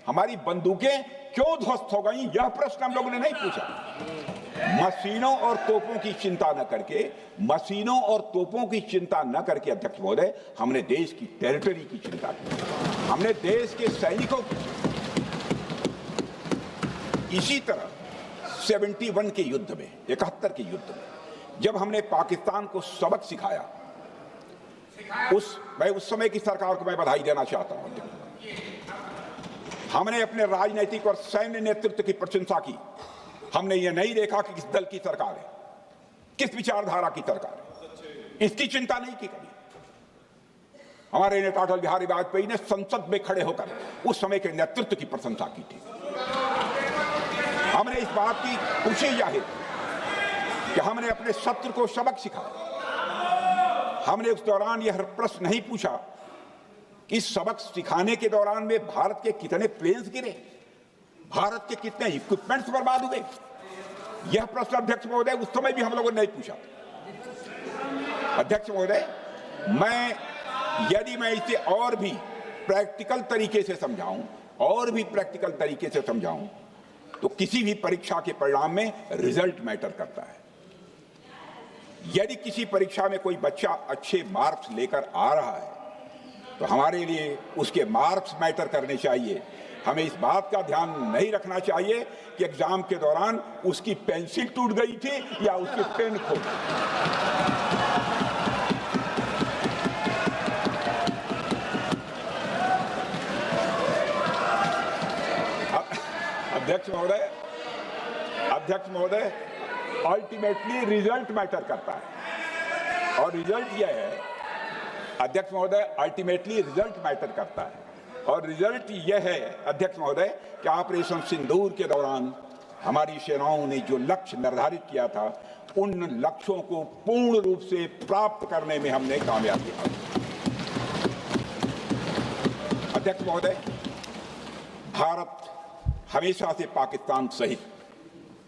हमारी बंदूकें क्यों ध्वस्त हो गई, यह प्रश्न हम लोगों ने नहीं पूछा। मशीनों और तोपों की चिंता न करके, मशीनों और तोपों की चिंता न करके अध्यक्ष महोदय, हमने देश की टेरिटरी की चिंता की, हमने देश के सैनिकों की। इसी तरह 71 के युद्ध में, 71 के युद्ध में जब हमने पाकिस्तान को सबक सिखाया, मैं उस समय की सरकार को मैं बधाई देना चाहता हूं। हमने अपने राजनीतिक और सैन्य नेतृत्व की प्रशंसा की। हमने ये नहीं देखा कि किस दल की सरकार है, किस विचारधारा की सरकार है, इसकी चिंता नहीं की कभी। हमारे नेता अटल बिहारी वाजपेयी ने संसद में खड़े होकर उस समय के नेतृत्व की प्रशंसा की थी। हमने इस बात की खुशी जाहिर कि हमने अपने शत्रु को सबक सिखाया। हमने उस दौरान यह प्रश्न नहीं पूछा कि इस सबक सिखाने के दौरान में भारत के कितने प्लेन्स गिरे, भारत के कितने इक्विपमेंट्स बर्बाद हुए। यह प्रश्न अध्यक्ष महोदय उस समय भी हम लोगों ने नहीं पूछा। अध्यक्ष महोदय, यदि मैं इसे और भी प्रैक्टिकल तरीके से समझाऊं, तो किसी भी परीक्षा के परिणाम में रिजल्ट मैटर करता है। यदि किसी परीक्षा में कोई बच्चा अच्छे मार्क्स लेकर आ रहा है, तो हमारे लिए उसके मार्क्स मैटर करने चाहिए। हमें इस बात का ध्यान नहीं रखना चाहिए कि एग्जाम के दौरान उसकी पेंसिल टूट गई थी या उसकी पेन खो गई। अध्यक्ष महोदय, अल्टीमेटली रिजल्ट मैटर करता है, और रिजल्ट यह है, अध्यक्ष महोदय, अल्टीमेटली रिजल्ट मैटर करता है, और रिजल्ट यह है अध्यक्ष महोदय कि ऑपरेशन सिंदूर के दौरान हमारी सेनाओं ने जो लक्ष्य निर्धारित किया था, उन लक्ष्यों को पूर्ण रूप से प्राप्त करने में हमने कामयाबी हासिल की। अध्यक्ष महोदय, भारत हमेशा से पाकिस्तान सहित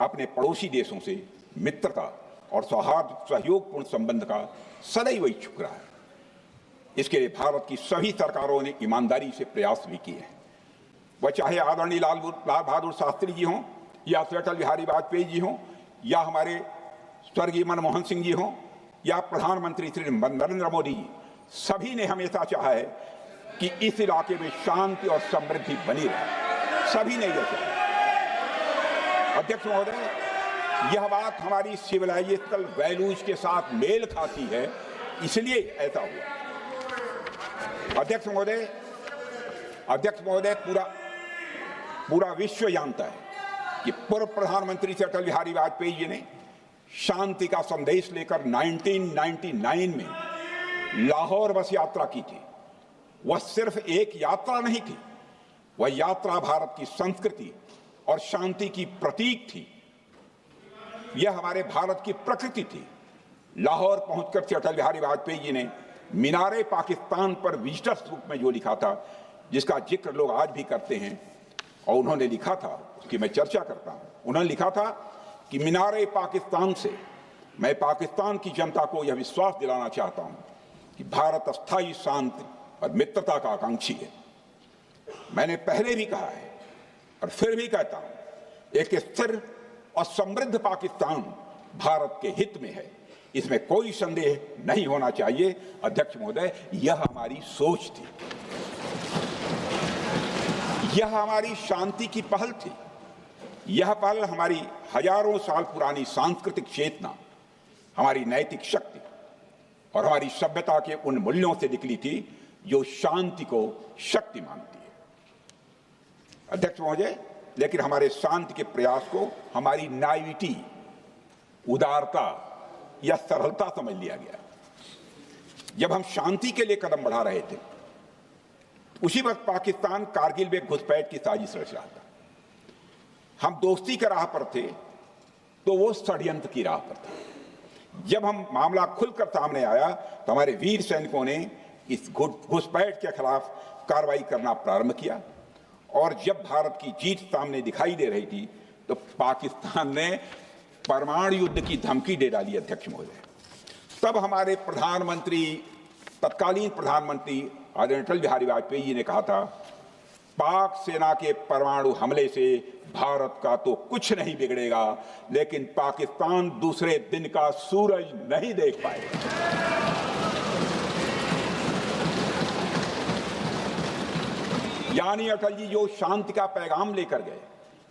अपने पड़ोसी देशों से मित्रता और सौहार्द सहयोगपूर्ण संबंध का सदैव इच्छुक रहा है। इसके लिए भारत की सभी सरकारों ने ईमानदारी से प्रयास भी किए हैं। वह चाहे आदरणीय लाल बहादुर शास्त्री जी हों, या अटल बिहारी वाजपेयी जी हों, या हमारे स्वर्गीय मनमोहन सिंह जी हों, या प्रधानमंत्री श्री नरेंद्र मोदी जी, सभी ने हमेशा चाहा है कि इस इलाके में शांति और समृद्धि बनी रहे। सभी ने यह चाहा। अध्यक्ष महोदय, यह बात हमारी सिविलाइजेशनल वैल्यूज के साथ मेल खाती है, इसलिए ऐसा हुआ। अध्यक्ष महोदय, पूरा विश्व जानता है कि पूर्व प्रधानमंत्री से अटल बिहारी वाजपेयी जी ने शांति का संदेश लेकर 1999 में लाहौर बस यात्रा की थी। वह सिर्फ एक यात्रा नहीं थी, वह यात्रा भारत की संस्कृति और शांति की प्रतीक थी। यह हमारे भारत की प्रकृति थी। लाहौर पहुंचकर से अटल बिहारी वाजपेयी जी ने मीनारे पाकिस्तान पर विजिटर्स बुक में जो लिखा था, जिसका जिक्र लोग आज भी करते हैं, और उन्होंने लिखा था, उसकी मैं चर्चा करता हूं। उन्होंने लिखा था कि मीनारे पाकिस्तान से मैं पाकिस्तान की जनता को यह विश्वास दिलाना चाहता हूं कि भारत अस्थायी शांति और मित्रता का आकांक्षी है। मैंने पहले भी कहा है और फिर भी कहता हूं, एक स्थिर और समृद्ध पाकिस्तान भारत के हित में है, इसमें कोई संदेह नहीं होना चाहिए। अध्यक्ष महोदय, यह हमारी सोच थी, यह हमारी शांति की पहल थी। यह पहल हमारी हजारों साल पुरानी सांस्कृतिक चेतना, हमारी नैतिक शक्ति और हमारी सभ्यता के उन मूल्यों से निकली थी जो शांति को शक्ति मानती है। अध्यक्ष महोदय, लेकिन हमारे शांति के प्रयास को हमारी नाइविटी, उदारता या सरलता समझ लिया गया। जब हम शांति के लिए कदम बढ़ा रहे थे, उसी वक्त पाकिस्तान कारगिल में घुसपैठ की साजिश रच रहा था। हम दोस्ती की राह पर थे तो वो षड्यंत्र की राह पर था। जब हम मामला खुलकर सामने आया तो हमारे वीर सैनिकों ने इस घुसपैठ के खिलाफ कार्रवाई करना प्रारंभ किया, और जब भारत की जीत सामने दिखाई दे रही थी तो पाकिस्तान ने परमाणु युद्ध की धमकी दे डाली। अध्यक्ष महोदय, तब हमारे तत्कालीन प्रधानमंत्री आदरणीय अटल बिहारी वाजपेयी जी ने कहा था पाक सेना के परमाणु हमले से भारत का तो कुछ नहीं बिगड़ेगा, लेकिन पाकिस्तान दूसरे दिन का सूरज नहीं देख पाएगा। यानी अटल जी जो शांति का पैगाम लेकर गए,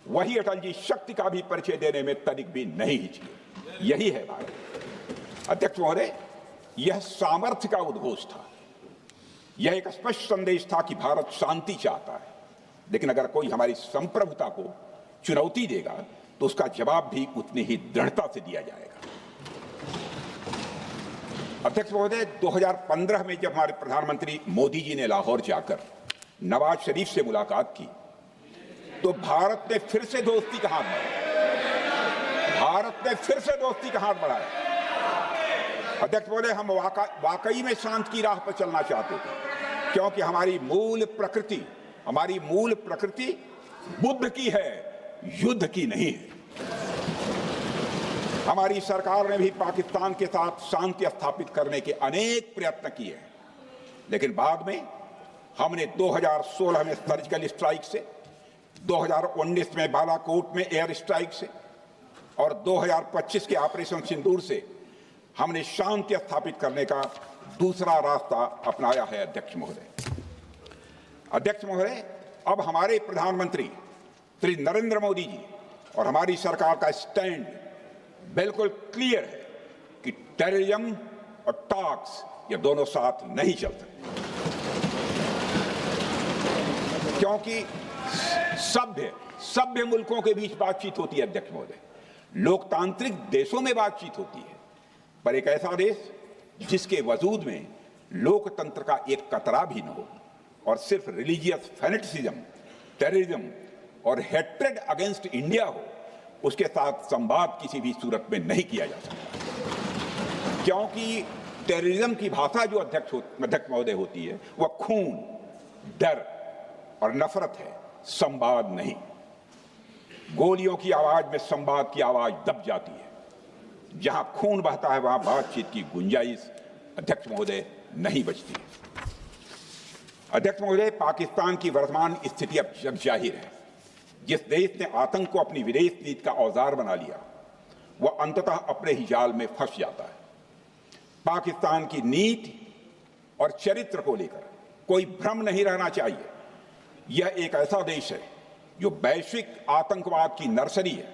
वही अटल जी शक्ति का भी परिचय देने में तनिक भी नहीं हिचके। यही है भारत। अध्यक्ष महोदय, यह सामर्थ्य का उद्घोष था। यह एक स्पष्ट संदेश था कि भारत शांति चाहता है, लेकिन अगर कोई हमारी संप्रभुता को चुनौती देगा तो उसका जवाब भी उतनी ही दृढ़ता से दिया जाएगा। अध्यक्ष महोदय, 2015 में जब हमारे प्रधानमंत्री मोदी जी ने लाहौर जाकर नवाज शरीफ से मुलाकात की, तो भारत ने फिर से दोस्ती का हाथ बढ़ाया। अध्यक्ष महोदय, हम वाकई में शांति की राह पर चलना चाहते थे, क्योंकि हमारी मूल प्रकृति बुद्ध की है, युद्ध की नहीं है। हमारी सरकार ने भी पाकिस्तान के साथ शांति स्थापित करने के अनेक प्रयत्न किए हैं, लेकिन बाद में हमने 2016 में सर्जिकल स्ट्राइक से, 2019 में बालाकोट में एयर स्ट्राइक से और 2025 के ऑपरेशन सिंदूर से हमने शांति स्थापित करने का दूसरा रास्ता अपनाया है। अध्यक्ष महोदय, अब हमारे प्रधानमंत्री श्री नरेंद्र मोदी जी और हमारी सरकार का स्टैंड बिल्कुल क्लियर है कि टेररिज्म और टॉक्स ये दोनों साथ नहीं चल सकते, क्योंकि सभ्य मुल्कों के बीच बातचीत होती है। अध्यक्ष महोदय, लोकतांत्रिक देशों में बातचीत होती है, पर एक ऐसा देश जिसके वजूद में लोकतंत्र का एक कतरा भी न हो और सिर्फ रिलीजियस फैनेटिसिज्म, टेररिज्म और हेट्रेड अगेंस्ट इंडिया हो, उसके साथ संवाद किसी भी सूरत में नहीं किया जा सकता। क्योंकि टेररिज्म की भाषा जो अध्यक्ष महोदय होती है, वह खून, डर और नफरत है, संवाद नहीं। गोलियों की आवाज में संवाद की आवाज दब जाती है। जहां खून बहता है वहां बातचीत की गुंजाइश अध्यक्ष महोदय नहीं बचती। अध्यक्ष महोदय, पाकिस्तान की वर्तमान स्थिति अब जग जाहिर है। जिस देश ने आतंक को अपनी विदेश नीति का औजार बना लिया, वह अंततः अपने ही जाल में फंस जाता है। पाकिस्तान की नीति और चरित्र को लेकर कोई भ्रम नहीं रहना चाहिए। यह एक ऐसा देश है जो वैश्विक आतंकवाद की नर्सरी है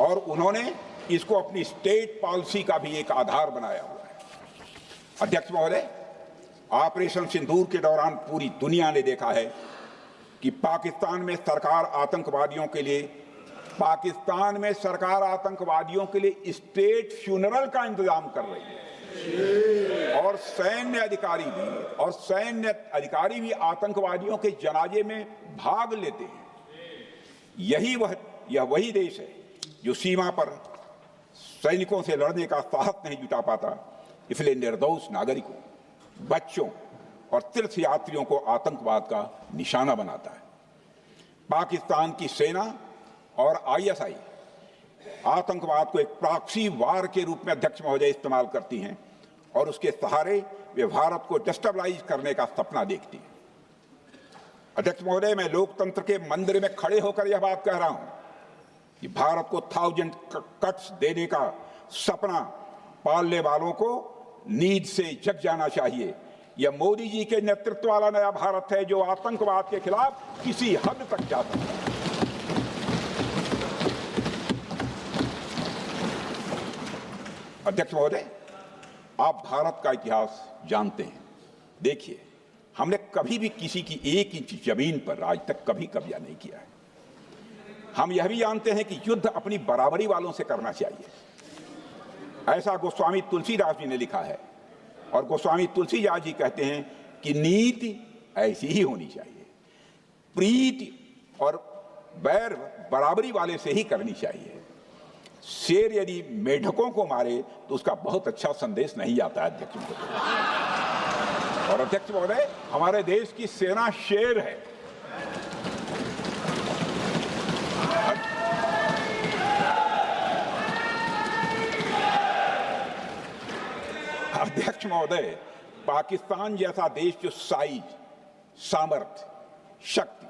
और उन्होंने इसको अपनी स्टेट पॉलिसी का भी एक आधार बनाया हुआ है। अध्यक्ष महोदय, ऑपरेशन सिंदूर के दौरान पूरी दुनिया ने देखा है कि पाकिस्तान में सरकार आतंकवादियों के लिए स्टेट फ्यूनरल का इंतजाम कर रही है और सैन्य अधिकारी भी आतंकवादियों के जनाजे में भाग लेते हैं। यह वही देश है जो सीमा पर सैनिकों से लड़ने का साहस नहीं जुटा पाता, इसलिए निर्दोष नागरिकों, बच्चों और तीर्थयात्रियों को आतंकवाद का निशाना बनाता है। पाकिस्तान की सेना और आईएसआई आतंकवाद को एक प्रॉक्सी वार के रूप में अध्यक्ष महोदय इस्तेमाल करती हैं और उसके सहारे वे भारत को डिस्टेबलाइज करने का सपना देखती है। अध्यक्ष महोदय, मैं लोकतंत्र के मंदिर में खड़े होकर यह बात कह रहा हूं कि भारत को 1000 कट्स देने का सपना पालने वालों को नींद से जग जाना चाहिए। यह मोदी जी के नेतृत्व वाला नया भारत है जो आतंकवाद के खिलाफ किसी हद तक जा सकता है। अध्यक्ष महोदय, आप भारत का इतिहास जानते हैं। देखिए, हमने कभी भी किसी की 1 इंच जमीन पर आज तक कभी कब्जा नहीं किया है। हम यह भी जानते हैं कि युद्ध अपनी बराबरी वालों से करना चाहिए। ऐसा गोस्वामी तुलसीदास जी ने लिखा है और गोस्वामी तुलसीदास जी कहते हैं कि नीति ऐसी ही होनी चाहिए, प्रीति और बैर बराबरी वाले से ही करनी चाहिए। शेर यदि मेढकों को मारे तो उसका बहुत अच्छा संदेश नहीं आता है। अध्यक्ष महोदय, और अध्यक्ष महोदय, हमारे देश की सेना शेर है। अध्यक्ष महोदय, पाकिस्तान जैसा देश जो साइज, सामर्थ्य, शक्ति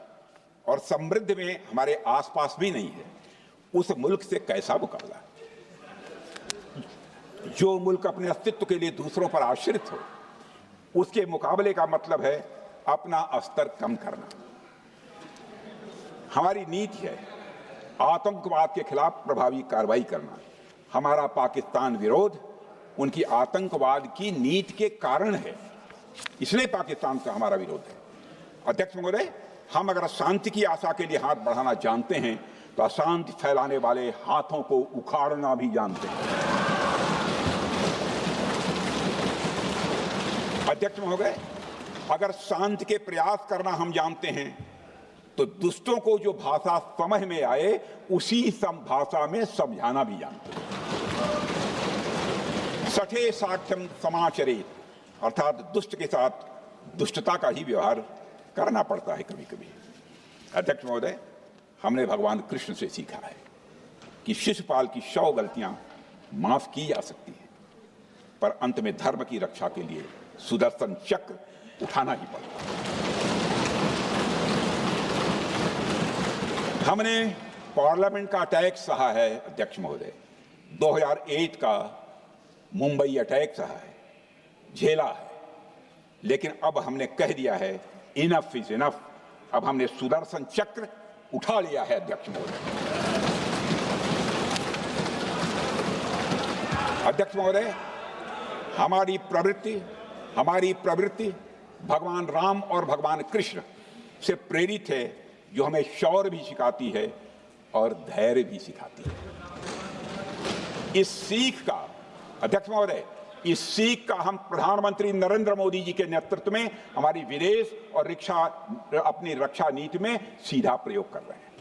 और समृद्धि में हमारे आसपास भी नहीं है, उस मुल्क से कैसा मुकाबला? जो मुल्क अपने अस्तित्व के लिए दूसरों पर आश्रित हो, उसके मुकाबले का मतलब है अपना स्तर कम करना। हमारी नीति है आतंकवाद के खिलाफ प्रभावी कार्रवाई करना। हमारा पाकिस्तान विरोध उनकी आतंकवाद की नीति के कारण है, इसलिए पाकिस्तान से हमारा विरोध है। अध्यक्ष महोदय, हम अगर शांति की आशा के लिए हाथ बढ़ाना जानते हैं तो अशांति फैलाने वाले हाथों को उखाड़ना भी जानते हैं। अध्यक्ष महोदय, अगर शांति के प्रयास करना हम जानते हैं तो दुष्टों को जो भाषा समझ में आए उसी भाषा में समझाना भी जानते हैं। सठे साक्ष्यम समाचरित, अर्थात दुष्ट के साथ दुष्टता का ही व्यवहार करना पड़ता है कभी कभी। अध्यक्ष महोदय, हमने भगवान कृष्ण से सीखा है कि शिशुपाल की 100 गलतियां माफ की जा सकती हैं, पर अंत में धर्म की रक्षा के लिए सुदर्शन चक्र उठाना ही पड़ता है। हमने पार्लियामेंट का अटैक सहा है अध्यक्ष महोदय, 2008 का मुंबई अटैक सहा है, झेला है, लेकिन अब हमने कह दिया है इनफ इज इनफ। अब हमने सुदर्शन चक्र उठा लिया है अध्यक्ष महोदय। अध्यक्ष महोदय, हमारी प्रवृत्ति भगवान राम और भगवान कृष्ण से प्रेरित है, जो हमें शौर्य भी सिखाती है और धैर्य भी सिखाती है। इस सीख का अध्यक्ष महोदय, इस सीख का हम प्रधानमंत्री नरेंद्र मोदी जी के नेतृत्व में हमारी विदेश और अपनी रक्षा नीति में सीधा प्रयोग कर रहे हैं।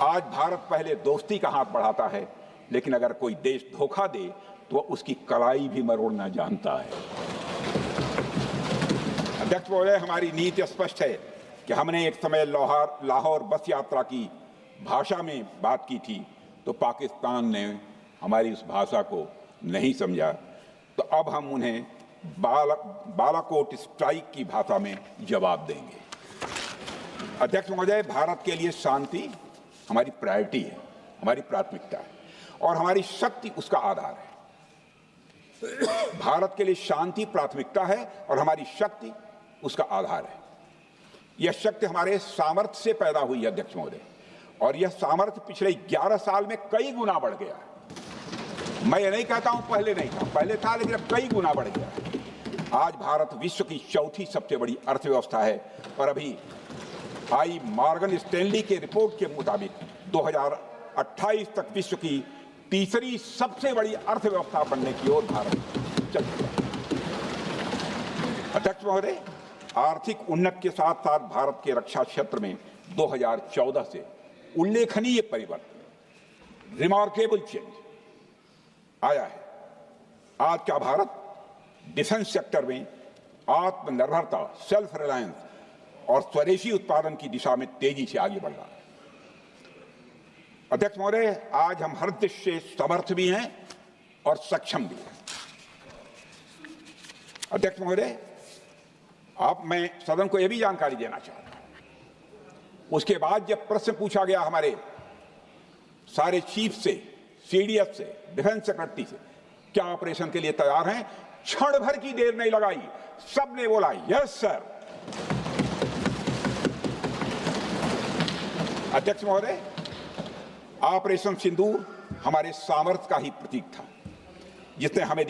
आज भारत पहले दोस्ती का हाथ बढ़ाता है, लेकिन अगर कोई देश धोखा दे तो उसकी कलाई भी मरोड़ना जानता है। अध्यक्ष महोदय, हमारी नीति स्पष्ट है कि हमने एक समय लाहौर बस यात्रा की भाषा में बात की थी तो पाकिस्तान ने हमारी उस भाषा को नहीं समझा, तो अब हम उन्हें बालाकोट स्ट्राइक की भाषा में जवाब देंगे। अध्यक्ष महोदय, भारत के लिए शांति हमारी प्रायोरिटी है, हमारी प्राथमिकता है और हमारी शक्ति उसका आधार है। भारत के लिए शांति प्राथमिकता है और हमारी शक्ति उसका आधार है। यह शक्ति हमारे सामर्थ्य से पैदा हुई है अध्यक्ष महोदय, और यह सामर्थ्य पिछले 11 साल में कई गुना बढ़ गया है। मैं ये नहीं कहता हूं पहले नहीं था, पहले था, लेकिन अब कई गुना बढ़ गया है। आज भारत विश्व की चौथी सबसे बड़ी अर्थव्यवस्था है और अभी आई मॉर्गन स्टैनली के रिपोर्ट के मुताबिक 2028 तक विश्व की तीसरी सबसे बड़ी अर्थव्यवस्था बनने की ओर भारत चल रहा है। अध्यक्ष महोदय, आर्थिक उन्नति के साथ साथ भारत के रक्षा क्षेत्र में 2014 से उल्लेखनीय परिवर्तन, रिमार्केबल चेंज आया है। आज का भारत डिफेंस सेक्टर में आत्मनिर्भरता, सेल्फ रिलायंस और स्वदेशी उत्पादन की दिशा में तेजी से आगे बढ़ रहा है। अध्यक्ष महोदय, आज हम हर दृष्टि से समर्थ भी हैं और सक्षम भी हैं। अध्यक्ष महोदय, मैं सदन को यह भी जानकारी देना चाहता हूं, उसके बाद जब प्रश्न पूछा गया हमारे सारे चीफ से, सीडीएफ से, डिफेंस सेक्रेटरी से, क्या ऑपरेशन के लिए तैयार हैं, क्षण भर की देर नहीं लगाई, सबने बोला यस सर। अध्यक्ष महोदय, ऑपरेशन सिंदूर हमारे सामर्थ्य का ही प्रतीक था, जिसमें हमने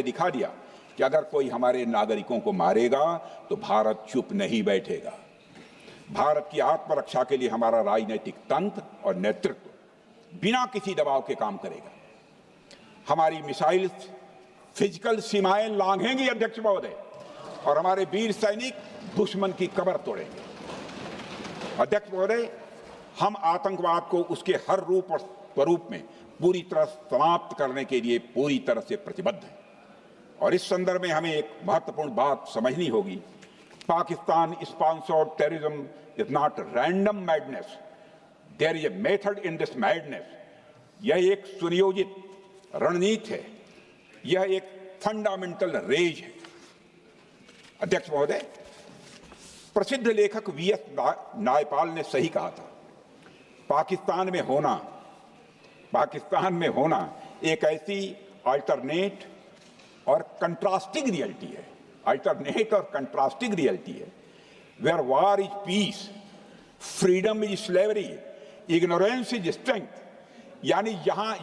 दिखा दिया कि अगर कोई हमारे नागरिकों को मारेगा तो भारत चुप नहीं बैठेगा। भारत की आत्मरक्षा के लिए हमारा राजनीतिक तंत्र और नेतृत्व बिना किसी दबाव के काम करेगा। हमारी मिसाइल फिजिकल सीमाएं लांघेंगी अध्यक्ष महोदय, और हमारे वीर सैनिक दुश्मन की कमर तोड़ेंगे। अध्यक्ष महोदय, हम आतंकवाद को उसके हर रूप और स्वरूप में पूरी तरह समाप्त करने के लिए पूरी तरह से प्रतिबद्ध हैं, और इस संदर्भ में हमें एक महत्वपूर्ण बात समझनी होगी। Pakistan sponsored terrorism is not random madness, there is a method in this madness. यह एक सुनियोजित रणनीति है, यह एक फंडामेंटल रेज है। अध्यक्ष महोदय, प्रसिद्ध लेखक वीएस नायपाल ने सही कहा था, पाकिस्तान में होना एक ऐसी अल्टरनेट और कंट्रास्टिंग रियलिटी है, where war is peace, freedom is slavery, ignorance is strength, यानी यहां